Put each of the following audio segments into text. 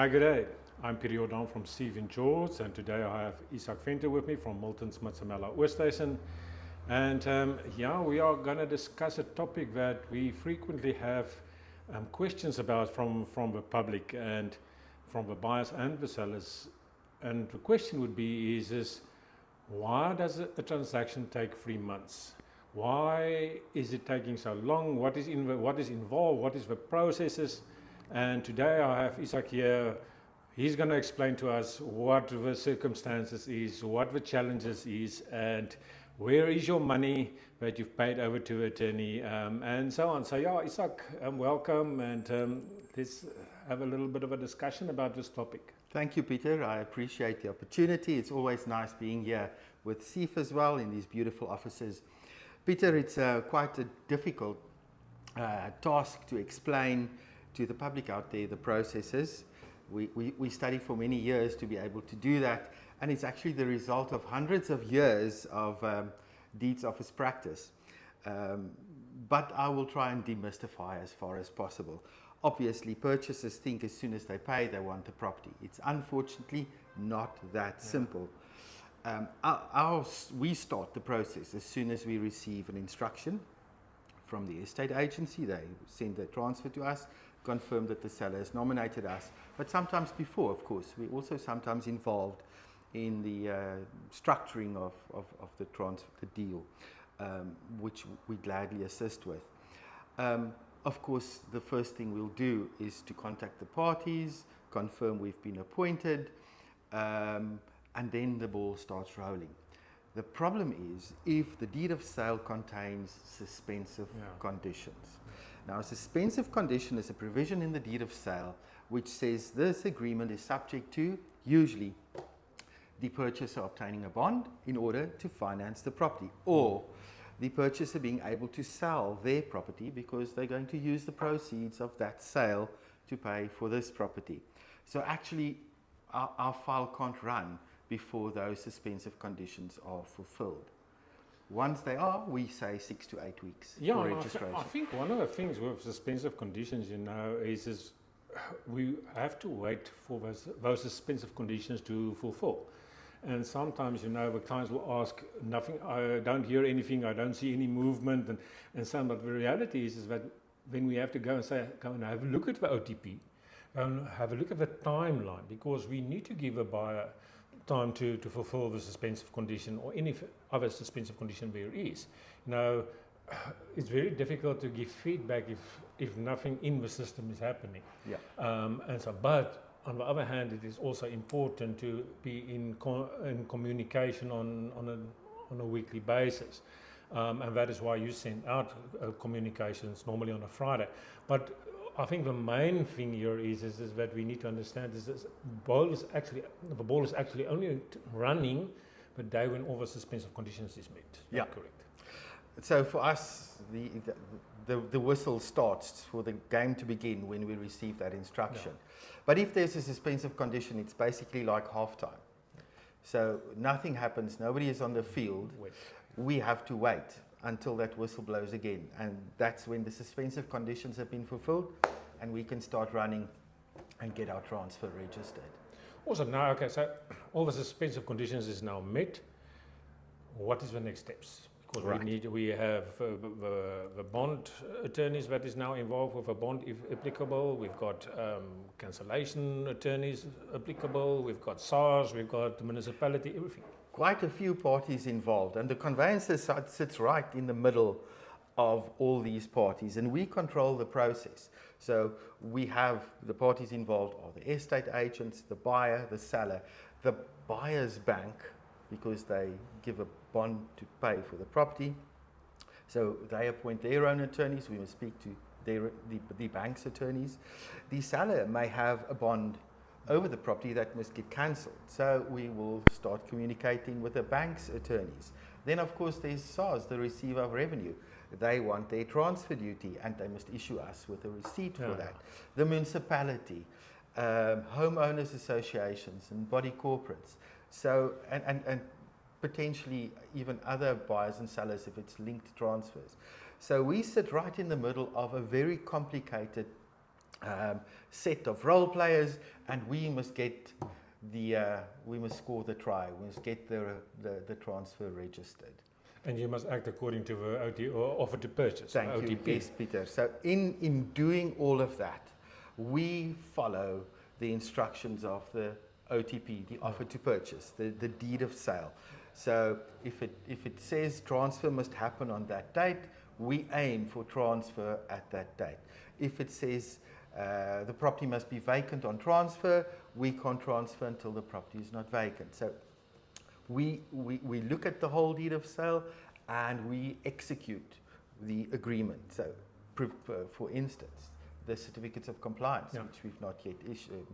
Hi, good day. I'm Pieter Jordaan from Seeff George, and today I have Izak Venter with me from Miltons Matsemela Oosthuizen. And we are going to discuss a topic that we frequently have questions about from the public and from the buyers and the sellers. And the question would be is why does a transaction take 3 months? Why is it taking so long? What is involved? What is the processes? And today I have Izak here. He's going to explain to us what the circumstances is, what the challenges is, and where is your money that you've paid over to attorney, and so on. So yeah, Izak, welcome, and let's have a little bit of a discussion about this topic. Thank you, Peter. I appreciate the opportunity. It's always nice being here with Seeff as well in these beautiful offices. Peter, it's quite a difficult task to explain to the public out there the processes. We study for many years to be able to do that, and it's actually the result of hundreds of years of deeds office practice. But I will try and demystify as far as possible. Obviously, purchasers think as soon as they pay, they want the property. It's unfortunately not that simple. We start the process as soon as we receive an instruction from the estate agency. They send the transfer to us, confirm that the seller has nominated us. But sometimes before, of course, we're also sometimes involved in the structuring of the deal, which we gladly assist with. Of course, the first thing we'll do is to contact the parties, confirm we've been appointed, and then the ball starts rolling. The problem is if the deed of sale contains suspensive conditions. Now, a suspensive condition is a provision in the deed of sale which says this agreement is subject to, usually, the purchaser obtaining a bond in order to finance the property, or the purchaser being able to sell their property because they're going to use the proceeds of that sale to pay for this property. So actually, our file can't run before those suspensive conditions are fulfilled. Once they are, we say 6 to 8 weeks for registration. I think one of the things with suspensive conditions, is we have to wait for those suspensive conditions to fulfill. And sometimes, the clients will ask, nothing, I don't hear anything, I don't see any movement, and so on. But the reality is that when we have to go and have a look at the OTP, have a look at the timeline, because we need to give a buyer time to fulfill the suspensive condition or any other suspensive condition there is. It's very difficult to give feedback if nothing in the system is happening. But on the other hand, it is also important to be in communication on a weekly basis. And that is why you send out communications normally on a Friday. But I think the main thing here is that we need to understand is the ball is actually only running the day when all the suspensive conditions is met. Yeah, correct. So for us, the whistle starts for the game to begin when we receive that instruction. But if there's a suspensive condition, it's basically like halftime. So nothing happens, nobody is on the field. We have to wait until that whistle blows again, and that's when the suspensive conditions have been fulfilled and we can start running and get our transfer registered. Also now, so all the suspensive conditions is now met. What is the next steps? Because we have the bond attorneys that is now involved with a bond if applicable. We've got cancellation attorneys applicable. We've got SARS, we've got the municipality, everything. Quite a few parties involved, and the conveyancer sits right in the middle of all these parties, and we control the process. So we have the parties involved are the estate agents, the buyer, the seller, the buyer's bank, because they give a bond to pay for the property. So they appoint their own attorneys. We must speak to the bank's attorneys. The seller may have a bond over the property that must get cancelled. So we will start communicating with the bank's attorneys. Then of course there's SARS, the receiver of revenue. They want their transfer duty and they must issue us with a receipt for that. The municipality, homeowners associations and body corporates. So, and potentially even other buyers and sellers if it's linked transfers. So we sit right in the middle of a very complicated set of role players, and we must get we must score the try. We must get the transfer registered. And you must act according to the OT or offer to purchase. Thank you. OTP. Yes, Peter. So in doing all of that, we follow the instructions of the OTP, the offer to purchase, the deed of sale. So if it says transfer must happen on that date, we aim for transfer at that date. If it says the property must be vacant on transfer, we can't transfer until the property is not vacant. So we look at the whole deed of sale and we execute the agreement. So for instance, the certificates of compliance, which we've not yet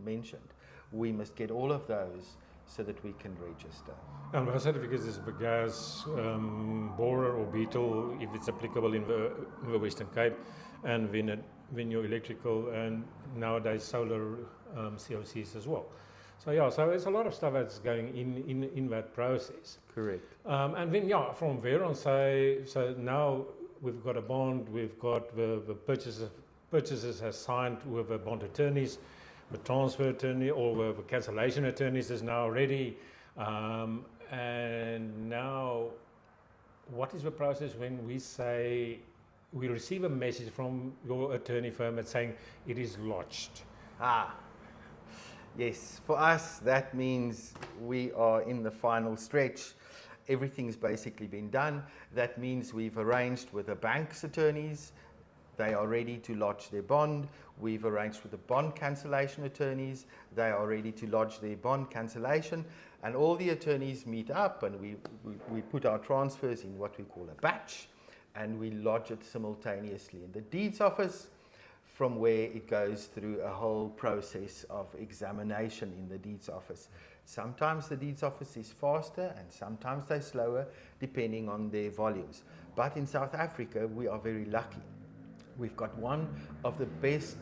mentioned, we must get all of those so that we can register. And the certificates is the gas, borer or beetle, if it's applicable in the Western Cape, and when your electrical and nowadays solar COCs as well. So yeah, so there's a lot of stuff that's going in that process. Correct. And then from there on, so now we've got a bond, we've got the purchasers has signed with the bond attorneys, the transfer attorney or the cancellation attorneys is now ready. And now, what is the process when we say we receive a message from your attorney firm that's saying it is lodged? Yes, for us that means we are in the final stretch. Everything's basically been done. That means we've arranged with the bank's attorneys. They are ready to lodge their bond. We've arranged with the bond cancellation attorneys. They are ready to lodge their bond cancellation. And all the attorneys meet up and we put our transfers in what we call a batch and we lodge it simultaneously in the deeds office, from where it goes through a whole process of examination in the deeds office. Sometimes the deeds office is faster and sometimes they're slower depending on their volumes. But in South Africa, we are very lucky. We've got one of the best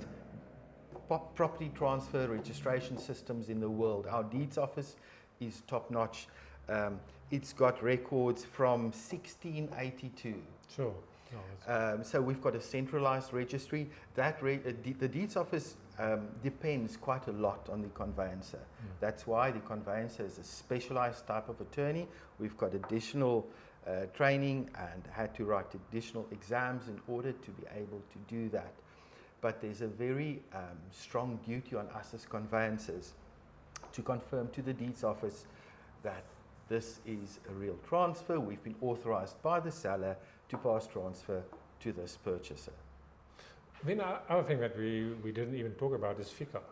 property transfer registration systems in the world. Our deeds office is top-notch. It's got records from 1682. Sure. So we've got a centralized registry. The deeds office depends quite a lot on the conveyancer. That's why the conveyancer is a specialized type of attorney. We've got additional training and had to write additional exams in order to be able to do that. But there's a very strong duty on us as conveyancers to confirm to the deeds office that this is a real transfer. We've been authorized by the seller to pass transfer to this purchaser. Then other thing that we didn't even talk about is FICA.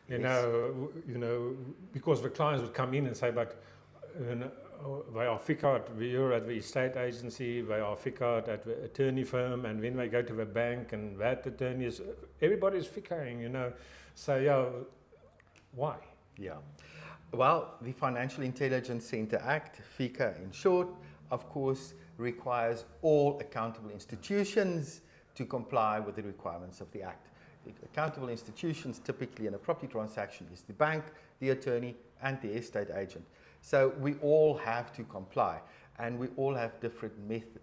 You know, because the clients would come in and say, but they are FICA here at the estate agency, they are FICA at the attorney firm, and when they go to the bank and that attorney is, everybody's FICAing, you know. So why? Yeah. Well, the Financial Intelligence Centre Act, FICA in short, of course, requires all accountable institutions to comply with the requirements of the Act. The accountable institutions typically in a property transaction is the bank, the attorney, and the estate agent. So we all have to comply, and we all have different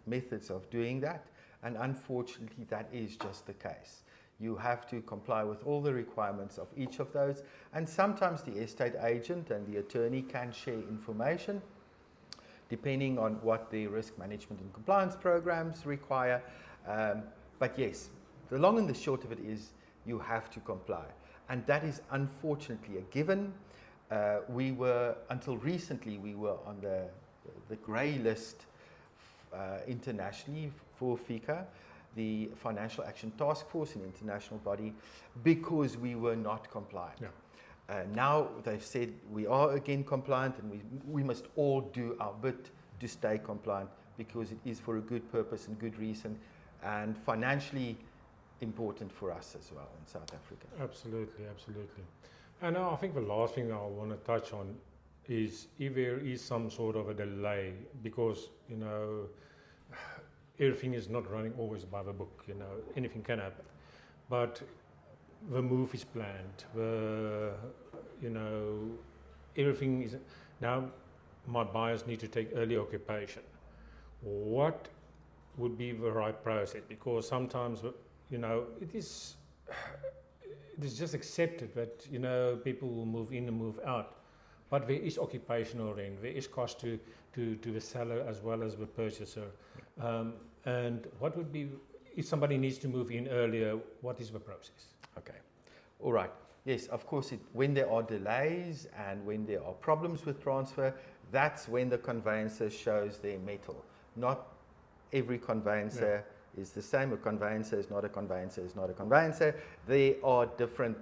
methods of doing that, and unfortunately that is just the case. You have to comply with all the requirements of each of those, and sometimes the estate agent and the attorney can share information depending on what the risk management and compliance programs require. But yes, the long and the short of it is you have to comply, and that is unfortunately a given. Until recently, we were on the grey list internationally for FICA, the Financial Action Task Force, an international body, because we were not compliant. Yeah. Now they've said we are again compliant, and we must all do our bit to stay compliant, because it is for a good purpose and good reason, and financially important for us as well in South Africa. Absolutely, absolutely. And I think the last thing I want to touch on is if there is some sort of a delay, because, you know, everything is not running always by the book, you know, anything can happen. But the move is planned, you know, everything is, now my buyers need to take early occupation. What would be the right process? Because sometimes, you know, it is, it is just accepted that, you know, people will move in and move out. But there is occupational rent, there is cost to the seller as well as the purchaser. And what would be, if somebody needs to move in earlier, what is the process? Okay. All right. Yes, of course, when there are delays and when there are problems with transfer, that's when the conveyancer shows their mettle. Not every conveyancer is the same. A conveyancer is not a conveyancer, is not a conveyancer. There are different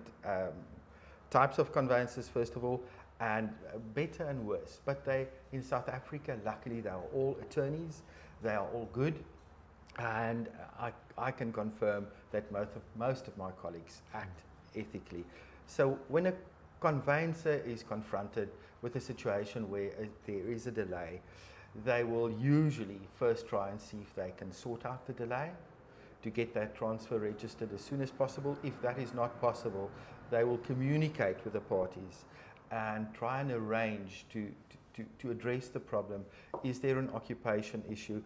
types of conveyancers, first of all, and better and worse. But in South Africa, luckily, they are all attorneys. They are all good. And I can confirm that most of my colleagues act ethically. So when a conveyancer is confronted with a situation where there is a delay, they will usually first try and see if they can sort out the delay to get that transfer registered as soon as possible. If that is not possible, they will communicate with the parties and try and arrange to address the problem. Is there an occupation issue?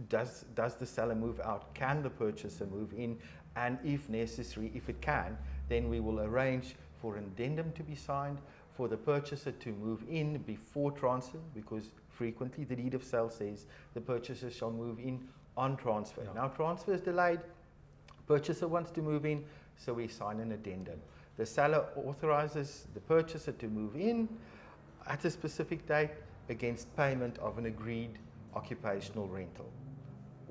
Does the seller move out? Can the purchaser move in? And if necessary, if it can, then we will arrange for an addendum to be signed, for the purchaser to move in before transfer, because frequently the deed of sale says the purchaser shall move in on transfer. Yeah. Now transfer is delayed, purchaser wants to move in, so we sign an addendum. The seller authorizes the purchaser to move in at a specific date against payment of an agreed occupational rental,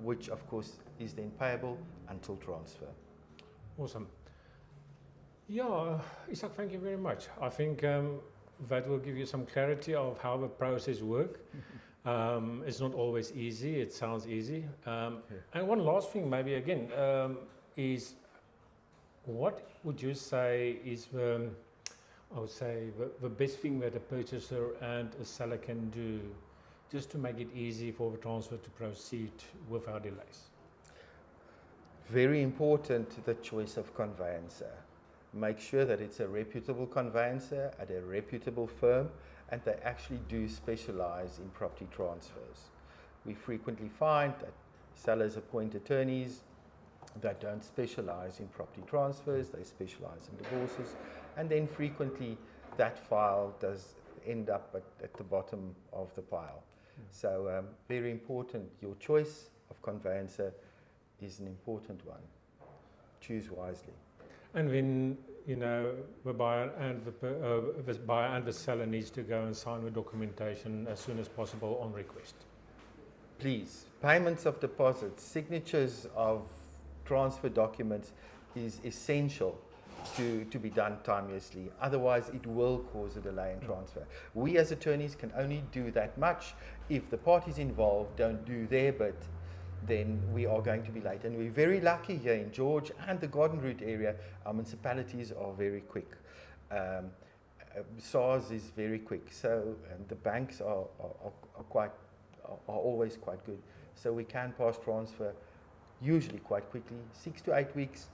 which of course is then payable until transfer. Awesome. Yeah, Izak, thank you very much. I think that will give you some clarity of how the process works. It's not always easy, it sounds easy. And one last thing maybe again, is what would you say is the best thing that a purchaser and a seller can do just to make it easy for the transfer to proceed without delays? Very important, the choice of conveyancer. Make sure that it's a reputable conveyancer at a reputable firm, and they actually do specialize in property transfers. We frequently find that sellers appoint attorneys that don't specialize in property transfers, they specialize in divorces, and then frequently that file does end up at the bottom of the pile. So very important, your choice of conveyancer is an important one. Choose wisely. And then, you know, the buyer and the seller needs to go and sign the documentation as soon as possible on request. Please, payments of deposits, signatures of transfer documents is essential to be done timeously. Otherwise, it will cause a delay in transfer. We as attorneys can only do that much. If the parties involved don't do their bit, then we are going to be late. And we're very lucky here in George and the Garden Route area. Our municipalities are very quick. SARS is very quick. So the banks are always quite good. So we can pass transfer usually quite quickly, 6 to 8 weeks,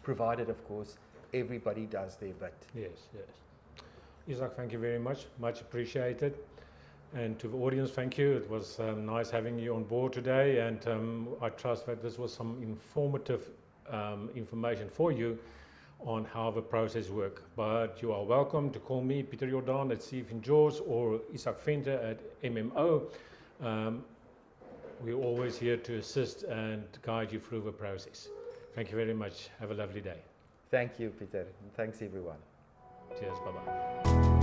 provided, of course, everybody does their bit. Yes, yes. Izak, thank you very much. Much appreciated. And to the audience, thank you. It was nice having you on board today, and I trust that this was some informative information for you on how the process works. But you are welcome to call me, Pieter Jordaan at Seeff George, or Izak Venter at MMO. We're always here to assist and guide you through the process. Thank you very much. Have a lovely day. Thank you, Pieter. And thanks, everyone. Cheers. Bye-bye.